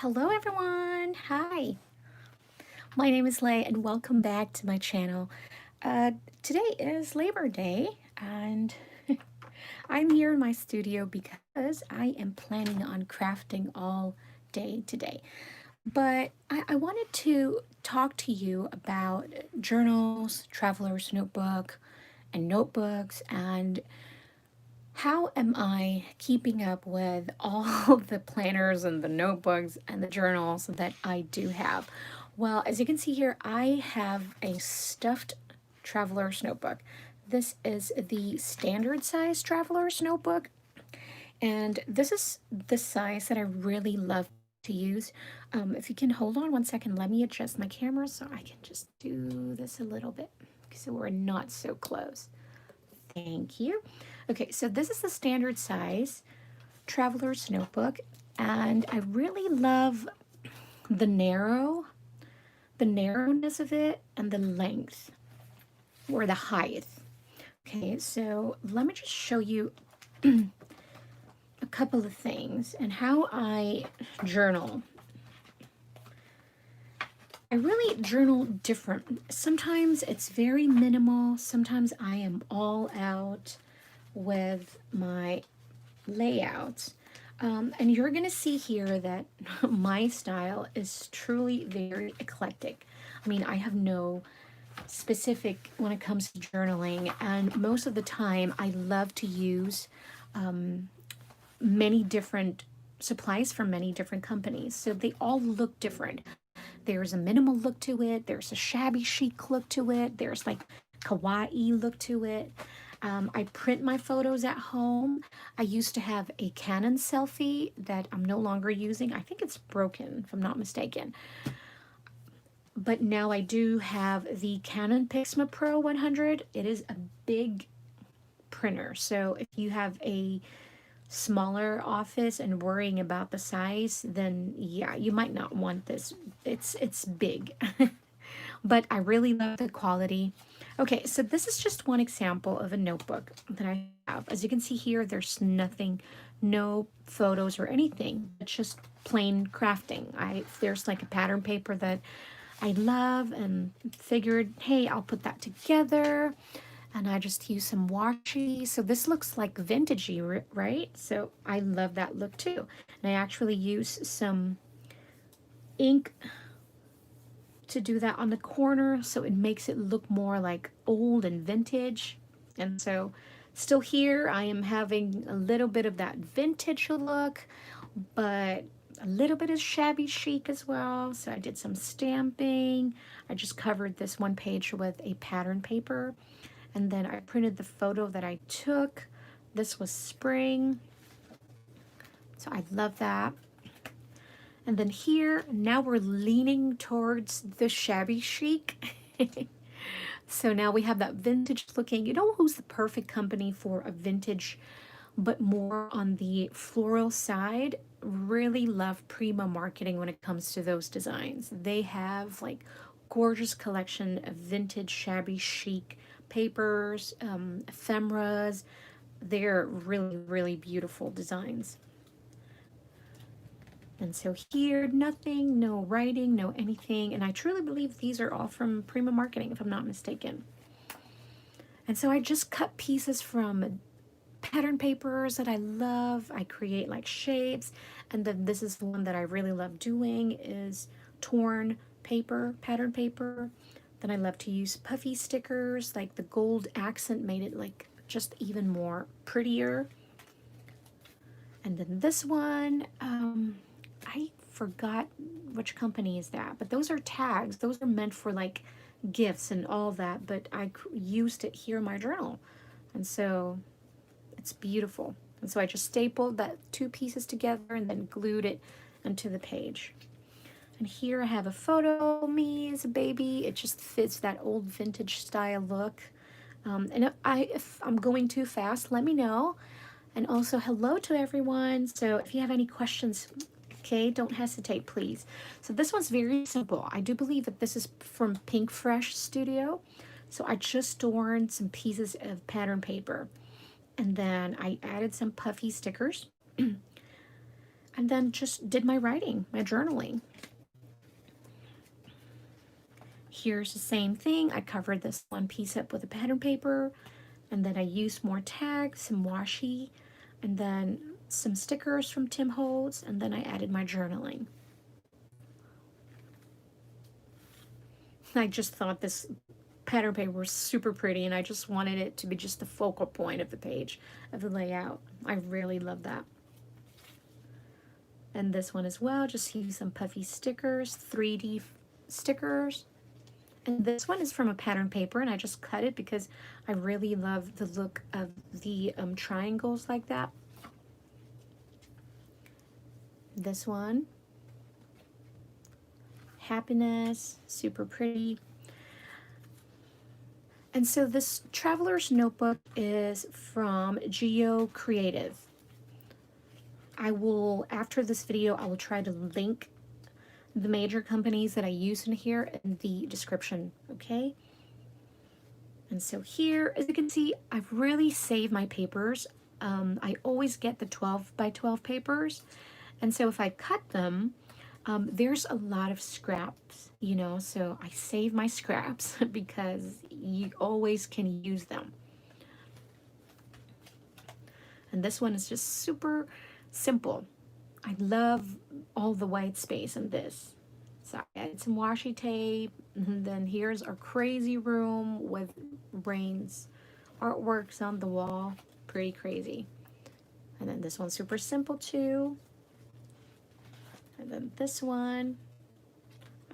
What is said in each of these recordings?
Hello everyone! Hi! My name is Lhey and welcome back to my channel. Uh, Today is Labor Day and I'm here in my studio because I am planning on crafting all day today. But I wanted to talk to you about journals, traveler's notebook, and notebooks, and how am I keeping up with all the planners and the notebooks and the journals that I do have? Well, as you can see here, I have a stuffed traveler's notebook. This is the standard size traveler's notebook, and this is the size that I really love to use. If you can hold on one second, let me adjust my camera so I can just do this a little bit so we're not so close. Thank you. Okay, so this is the standard size traveler's notebook, and I really love the narrowness of it and the length or the height. Okay, so let me just show you a couple of things and how I journal. I really journal different. Sometimes it's very minimal, sometimes I am all out with my layouts. And you're going to see here that my style is truly very eclectic. I mean, I have no specific when it comes to journaling, and most of the time I love to use many different supplies from many different companies. So they all look different. There's a minimal look to it, there's a shabby chic look to it, there's like kawaii look to it. I print my photos at home. I used to have a Canon selfie that I'm no longer using. I think it's broken, if I'm not mistaken. But now I do have the Canon Pixma Pro 100. It is a big printer. So if you have a smaller office and worrying about the size, then yeah, you might not want this. It's big. But I really love the quality. Okay, so this is just one example of a notebook that I have. As you can see here, there's nothing, no photos or anything. It's just plain crafting. There's like a pattern paper that I love and figured, hey, I'll put that together. And I just use some washi. So this looks like vintagey, right? So I love that look too. And I actually use some ink to do that on the corner, so it makes it look more like old and vintage. And so still here I am having a little bit of that vintage look, but a little bit of shabby chic as well. So I did some stamping. I just covered this one page with a pattern paper, and then I printed the photo that I took. This was spring, so I love that. And then here, now we're leaning towards the shabby chic. So now we have that vintage looking. You know who's the perfect company for a vintage, but more on the floral side? Really love Prima Marketing when it comes to those designs. They have like gorgeous collection of vintage shabby chic papers, ephemeras. They're really, really beautiful designs. And so here, nothing, no writing, no anything. And I truly believe these are all from Prima Marketing, if I'm not mistaken. And so I just cut pieces from pattern papers that I love. I create like shapes. And then this is one that I really love doing is torn paper, pattern paper. Then I love to use puffy stickers, like the gold accent made it like just even more prettier. And then this one, I forgot which company is that, but those are tags. Those are meant for like gifts and all that, but I used it here in my journal. And so it's beautiful. And so I just stapled that two pieces together and then glued it onto the page. And here I have a photo of me as a baby. It just fits that old vintage style look. And if I'm going too fast, let me know. And also hello to everyone. So if you have any questions, okay, don't hesitate, please. So this one's very simple. I do believe that this is from Pink Fresh Studio. So I just torn some pieces of pattern paper, and then I added some puffy stickers. and then just did my writing, my journaling. Here's the same thing. I covered this one piece up with a pattern paper, and then I used more tags, some washi, and then some stickers from Tim Holtz, and then I added my journaling. I just thought this pattern paper was super pretty, and I just wanted it to be just the focal point of the page, of the layout. I really love that. And this one as well, just use some puffy stickers, 3D stickers. And this one is from a pattern paper, and I just cut it because I really love the look of the triangles like that. This one, happiness, super pretty. And so this traveler's notebook is from Geo Creative. I will, after this video, I will try to link the major companies that I use in here in the description, okay? And so here, as you can see, I've really saved my papers. I always get the 12 by 12 papers. And so if I cut them, there's a lot of scraps, you know, so I save my scraps because you always can use them. And this one is just super simple. I love all the white space in this. So I added some washi tape, and then here's our crazy room with Rain's artworks on the wall. Pretty crazy. And then this one's super simple too. And then this one,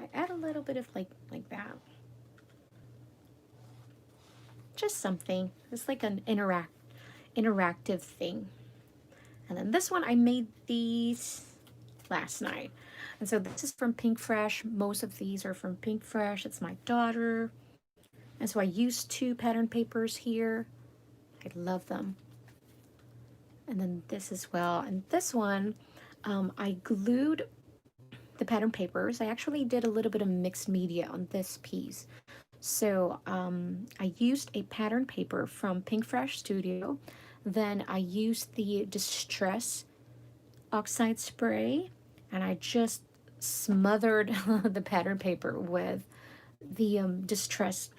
I add a little bit of like that. Just something. It's like an interactive thing. And then this one, I made these last night. And so this is from Pink Fresh. Most of these are from Pink Fresh. It's my daughter. And so I used 2 pattern papers here. I love them. And then this as well. And this one, I glued the pattern papers. I actually did a little bit of mixed media on this piece. So I used a pattern paper from Pink Fresh Studio. Then I used the Distress Oxide spray, and I just smothered the pattern paper with the Distress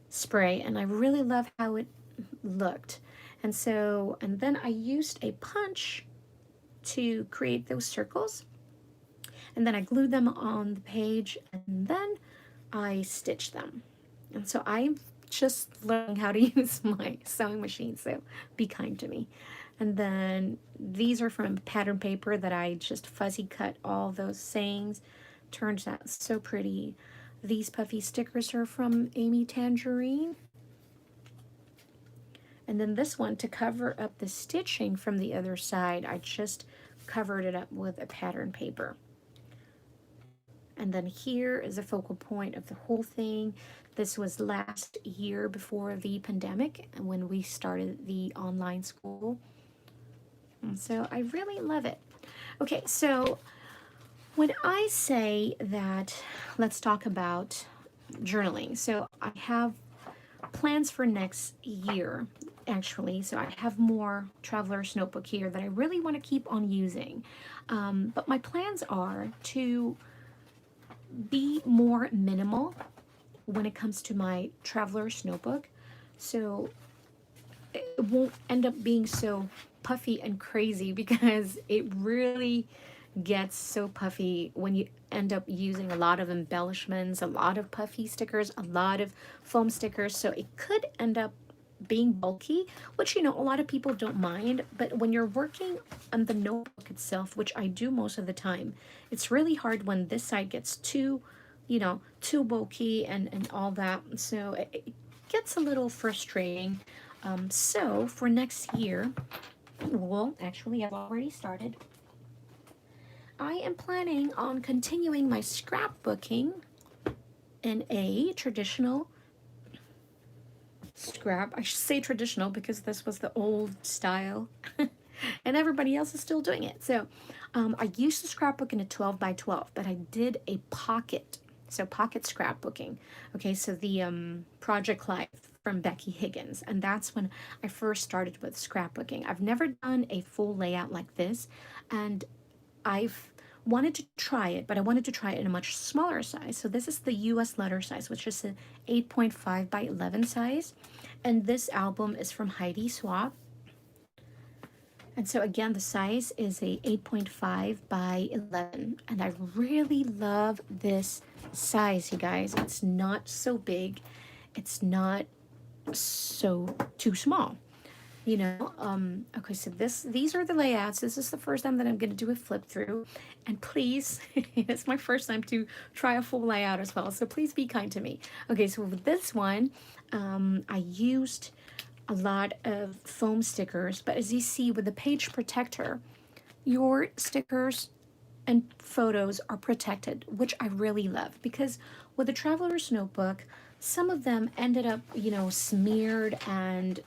spray, and I really love how it looked. And so, and then I used a punch to create those circles, and then I glued them on the page, and then I stitched them. And so I'm just learning how to use my sewing machine, so be kind to me. And then these are from pattern paper that I just fuzzy cut all those sayings. Turns out so pretty. These puffy stickers are from Amy Tangerine. And then this one, to cover up the stitching from the other side, I just covered it up with a pattern paper. And then here is a focal point of the whole thing. This was last year before the pandemic and when we started the online school. And so I really love it. Okay, so when I say that, let's talk about journaling. So I have plans for next year, actually. So I have more Traveler's Notebook here that I really want to keep on using. But my plans are to be more minimal when it comes to my Traveler's Notebook. So it won't end up being so puffy and crazy, because it really gets so puffy when you end up using a lot of embellishments, a lot of puffy stickers, a lot of foam stickers. So it could end up being bulky, which, you know, a lot of people don't mind. But when you're working on the notebook itself, which I do most of the time, it's really hard when this side gets too, you know, too bulky and all that. So it gets a little frustrating. So for next year, well, actually, I've already started. I am planning on continuing my scrapbooking in a traditional scrap. I should say traditional because this was the old style and everybody else is still doing it. So I used to scrapbook in a 12 by 12, but I did a pocket. So pocket scrapbooking. Okay, so the Project Life from Becky Higgins, and that's when I first started with scrapbooking. I've never done a full layout like this. and I've wanted to try it, but I wanted to try it in a much smaller size. So this is the US letter size, which is an 8.5 by 11 size. And this album is from Heidi Swapp. And so again, the size is a 8.5 by 11. And I really love this size, you guys. It's not so big. It's not so too small. You know, okay, so these are the layouts. This is the first time that I'm going to do a flip through. And please, it's my first time to try a full layout as well. So please be kind to me. Okay, so with this one, I used a lot of foam stickers, but as you see with the page protector, your stickers and photos are protected, which I really love, because with the Traveler's Notebook, some of them ended up, you know, smeared and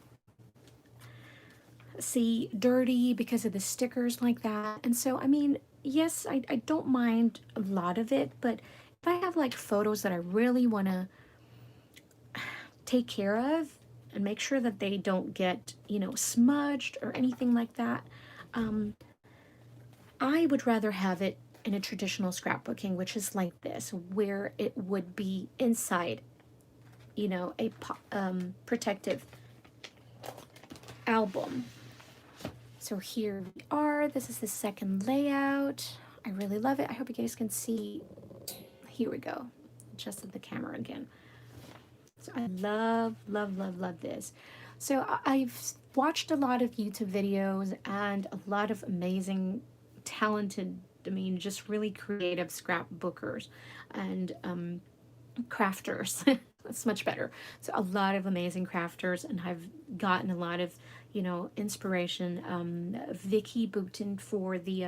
see dirty because of the stickers like that. And so, I mean, yes, I don't mind a lot of it, but if I have like photos that I really want to take care of and make sure that they don't get, you know, smudged or anything like that, I would rather have it in a traditional scrapbooking, which is like this, where it would be inside, you know, a protective album. So here we are. This is the second layout. I really love it. I hope you guys can see. Here we go. Adjusted the camera again. So I love, love, love, love this. So I've watched a lot of YouTube videos and a lot of amazing, talented, I mean, just really creative scrapbookers and crafters. That's much better. So a lot of amazing crafters, and I've gotten a lot of, you know, inspiration. Vicky Boutin for the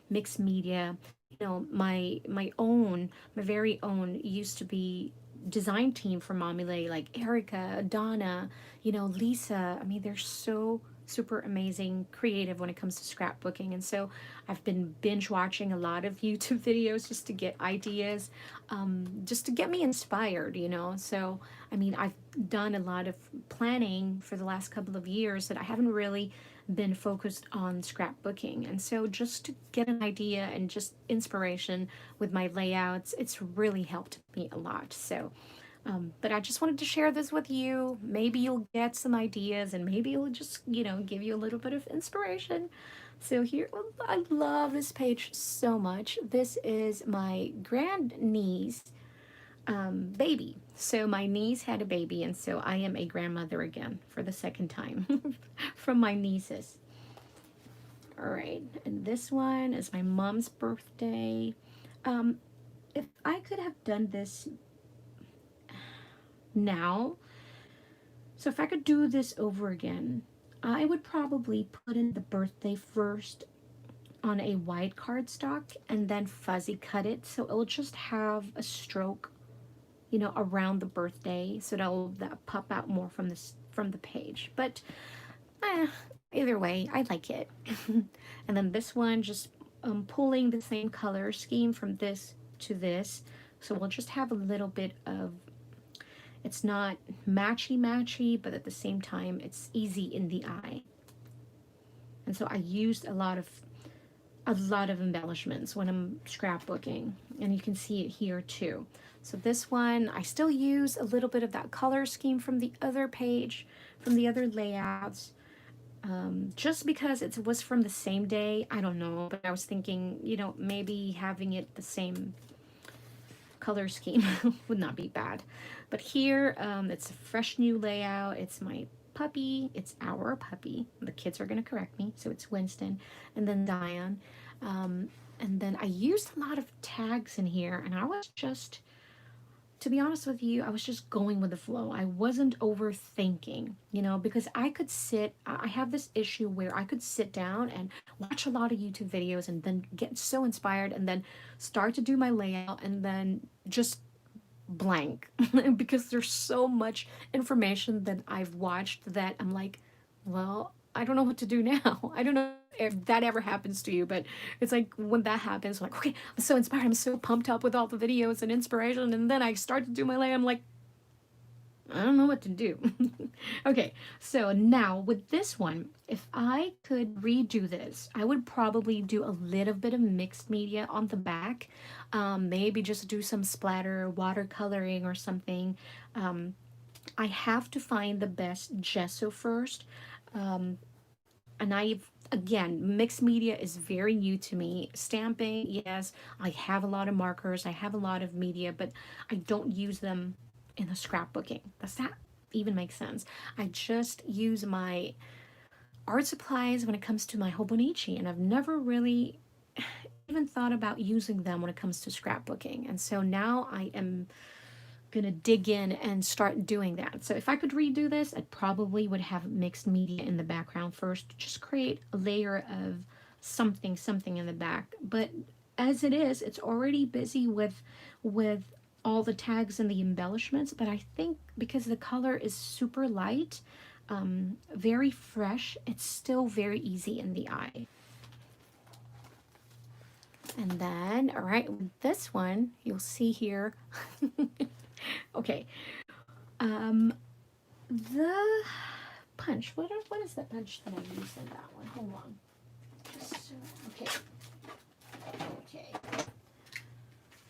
mixed media. You know, my very own used to be design team for Mommy Lhey, like Erica, Donna, you know, Lisa. I mean, they're so super amazing, creative when it comes to scrapbooking. And so I've been binge watching a lot of YouTube videos just to get ideas, just to get me inspired, you know. So, I mean, I've done a lot of planning for the last couple of years that I haven't really been focused on scrapbooking. And so just to get an idea and just inspiration with my layouts, it's really helped me a lot. So but I just wanted to share this with you. Maybe you'll get some ideas, and maybe it'll just, you know, give you a little bit of inspiration. So here, I love this page so much. This is my grandniece baby. So my niece had a baby, and so I am a grandmother again for the second time from my nieces. All right, and this one is my mom's birthday. If I could have done this now, so if I could do this over again, I would probably put in the birthday first on a white cardstock and then fuzzy cut it, so it'll just have a stroke, you know, around the birthday, so that pop out more from the page. But either way, I like it. And then this one, just pulling the same color scheme from this to this, so we'll just have a little bit of, it's not matchy, but at the same time, it's easy in the eye. And so I used a lot of embellishments when I'm scrapbooking, and you can see it here too. So this one, I still use a little bit of that color scheme from the other page, from the other layouts, just because it was from the same day. I don't know, but I was thinking, you know, maybe having it the same color scheme would not be bad. But here, it's a fresh new layout. It's my puppy. It's our puppy. The kids are going to correct me. So it's Winston and then Diane. And then I used a lot of tags in here, and I was just, to be honest with you, I was just going with the flow. I wasn't overthinking, you know, because I have this issue where I could sit down and watch a lot of YouTube videos and then get so inspired and then start to do my layout and then just blank because there's so much information that I've watched that I'm like, well, I don't know what to do now. I don't know if that ever happens to you, but it's like when that happens, like, okay, I'm so inspired, I'm so pumped up with all the videos and inspiration, and then I start to do my layout, I'm like, I don't know what to do. Okay, so now with this one, if I could redo this, I would probably do a little bit of mixed media on the back. Maybe just do some splatter, watercoloring or something. I have to find the best gesso first. And again, mixed media is very new to me. Stamping, yes, I have a lot of markers, I have a lot of media, but I don't use them in the scrapbooking. Does that even make sense? I just use my art supplies when it comes to my Hobonichi, and I've never really even thought about using them when it comes to scrapbooking. And so now I am gonna dig in and start doing that. So if I could redo this, I probably would have mixed media in the background first, just create a layer of something in the back. But as it is, it's already busy with all the tags and the embellishments. But I think because the color is super light, very fresh, it's still very easy in the eye. And then, all right, with this one, you'll see here. Okay, the punch. What is that punch that I used in that one? Hold on. Just okay. Okay.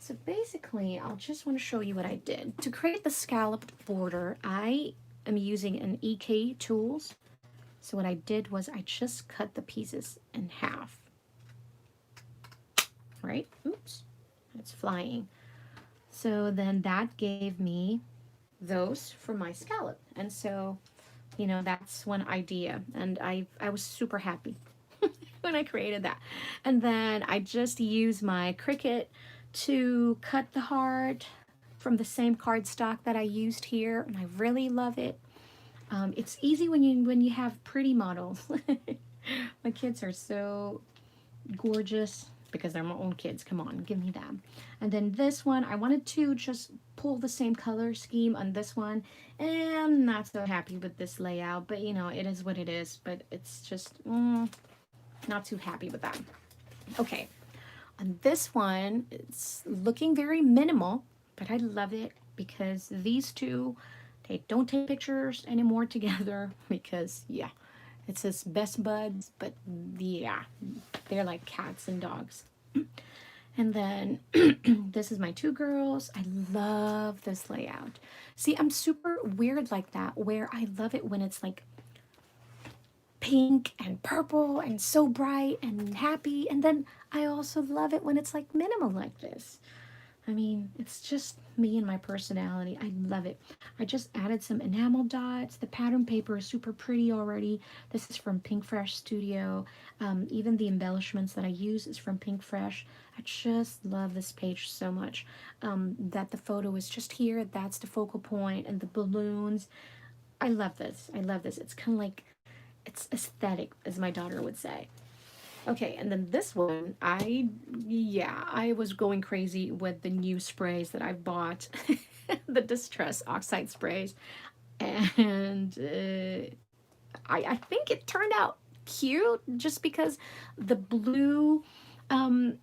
So basically, I'll just want to show you what I did. To create the scalloped border, I am using an EK tools. So what I did was I just cut the pieces in half. Right? Oops. It's flying. So then that gave me those for my scallop. And so, you know, that's one idea. And I was super happy when I created that. And then I just used my Cricut to cut the heart from the same cardstock that I used here. And I really love it. It's easy when you have pretty models. My kids are so gorgeous because they're my own kids. Come on, give me them. And then this one, I wanted to just pull the same color scheme on this one. And I'm not so happy with this layout, but you know, it is what it is. But it's just not too happy with that. Okay, on this one, it's looking very minimal, but I love it because these two, they don't take pictures anymore together because, yeah, it says best buds, but yeah, they're like cats and dogs. And then this is my two girls. I love this layout. See, I'm super weird like that, where I love it when it's like pink and purple and so bright and happy. And then I also love it when it's like minimal like this. I mean, it's just me and my personality. I love it. I just added some enamel dots. The pattern paper is super pretty already. This is from Pink Fresh Studio. Even the embellishments that I use is from Pink Fresh. I just love this page so much. That the photo is just here. That's the focal point, and the balloons. I love this. I love this. It's kind of like, it's aesthetic, as my daughter would say. Okay, and then this one, I was going crazy with the new sprays that I've bought, the Distress Oxide sprays, and I think it turned out cute just because the blue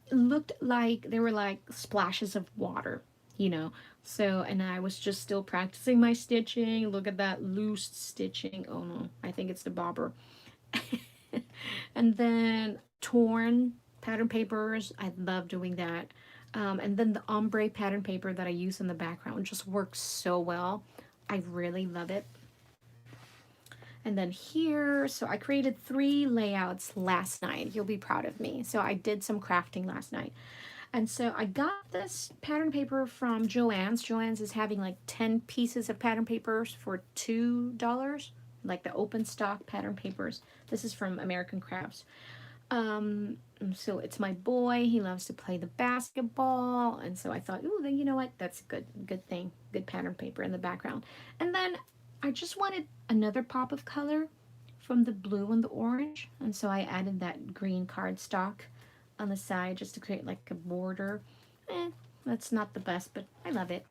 looked like they were like splashes of water, you know. So, and I was just still practicing my stitching. Look at that loose stitching. Oh no, I think it's the bobber. And then torn pattern papers, I love doing that. And then the ombre pattern paper that I use in the background just works so well. I really love it. And then here, so I created 3 layouts last night. You'll be proud of me. So I did some crafting last night. And so I got this pattern paper from Joann's. Joann's is having like 10 pieces of pattern papers for $2, like the open stock pattern papers. This is from American Crafts. So it's my boy. He loves to play the basketball, and so I thought, ooh, then you know what? That's a good thing. Good pattern paper in the background. And then I just wanted another pop of color from the blue and the orange, and so I added that green cardstock on the side just to create like a border. That's not the best, but I love it.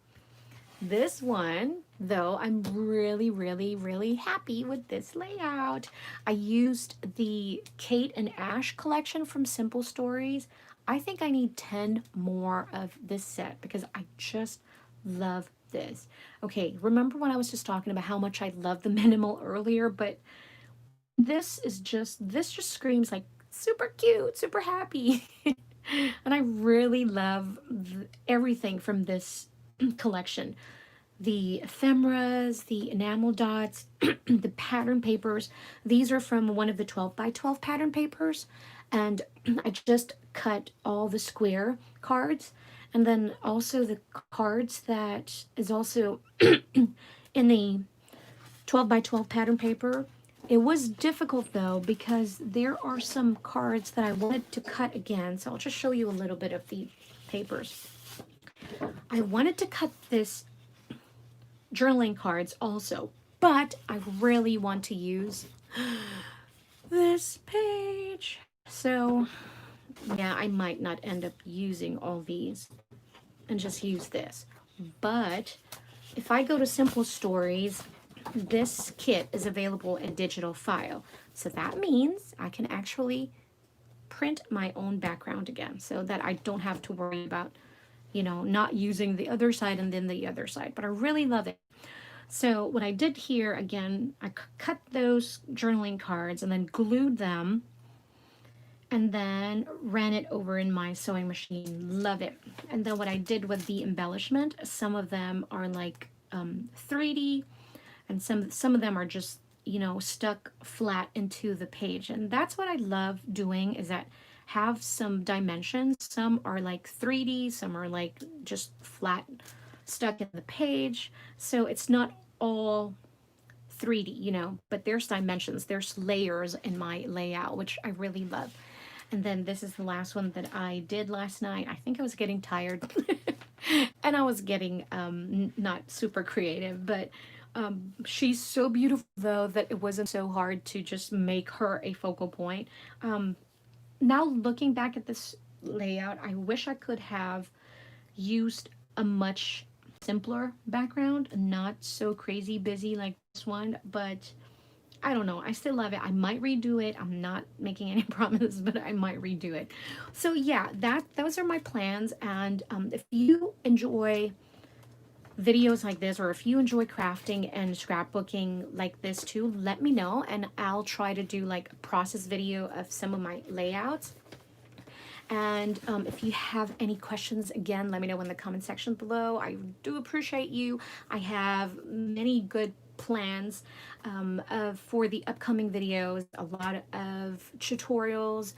This one, though, I'm really happy with this layout. I used the Kate and Ash collection from Simple Stories. I think I need 10 more of this set because I just love this. Okay, remember when I was just talking about how much I love the minimal earlier, but this just screams like super cute, super happy. And I really love everything from this collection. The ephemeras, the enamel dots, the pattern papers. These are from one of the 12 by 12 pattern papers. And I just cut all the square cards. And then also the cards that is also in the 12 by 12 pattern paper. It was difficult though because there are some cards that I wanted to cut again. So I'll just show you a little bit of the papers. I wanted to cut this journaling cards also, but I really want to use this page. So yeah, I might not end up using all these and just use this. But if I go to Simple Stories, this kit is available in digital file. So that means I can actually print my own background again so that I don't have to worry about, you know, not using the other side and then the other side. But I really love it. So what I did here, again, I cut those journaling cards and then glued them and then ran it over in my sewing machine. Love it. And then what I did with the embellishment, some of them are like 3D, and some of them are just, you know, stuck flat into the page. And that's what I love doing, is that have some dimensions. Some are like 3D, some are like just flat stuck in the page. So it's not all 3D, you know, but there's dimensions, there's layers in my layout, which I really love. And then this is the last one that I did last night. I think I was getting tired and I was getting not super creative, but she's so beautiful though that it wasn't so hard to just make her a focal point. Now looking back at this layout, I wish I could have used a much simpler background, not so crazy busy like this one, but I don't know. I still love it. I might redo it. I'm not making any promises, but I might redo it. So yeah, those are my plans. And if you enjoy videos like this, or if you enjoy crafting and scrapbooking like this too, let me know, and I'll try to do like a process video of some of my layouts. And if you have any questions, again, let me know in the comment section below. I do appreciate you. I have many good plans for the upcoming videos, a lot of tutorials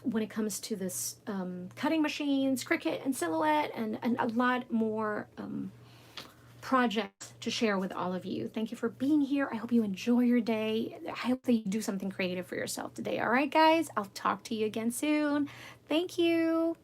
when it comes to this cutting machines, Cricut and Silhouette, and a lot more projects to share with all of you. Thank you for being here. I hope you enjoy your day. I hope that you do something creative for yourself today. All right, guys, I'll talk to you again soon. Thank you.